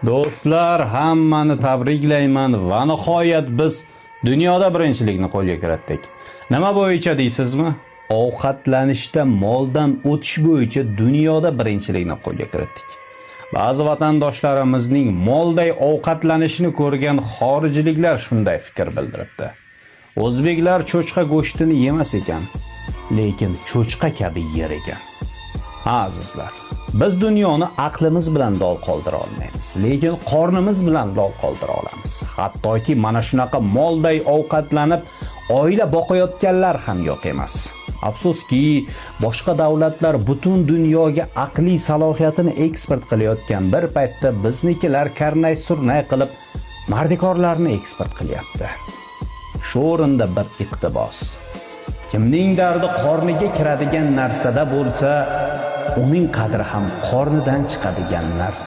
Do'stlar, hammani tabriklayman va nihoyat biz dunyoda birinchilikni qo'lga kiritdik. Nima bo'yicha deysizmi? Ovqatlanishda moldan o'tish bo'yicha dunyoda birinchilikni qo'lga kiritdik. Ba'zi vatandoshlarimizning molday ovqatlanishini ko'rgan xorijliklar shunday fikr bildiribdi. O'zbeklar cho'chqa go'shtini yemas ekan, lekin cho'chqa kabi yer ekan. Azizlar, biz dunyoni aqlimiz bilan lol qoldira olmaymiz, lekin qornimiz bilan lol qoldira olamiz. Hattoki mana shunaqa molday ovqatlanib oila boqayotganlar ham yo'q emas. Afsuski, boshqa davlatlar butun dunyoga aqliy salohiyatini eksport qilayotgan bir paytda biznikilar karnay-surnay qilib mardikorlarni eksport qilyapti. Shu o'rinda bir iqtibos. Kimning dardi qorniga kiradigan narsada bo'lsa, uning qadri ham qornidan chiqadigan narsa.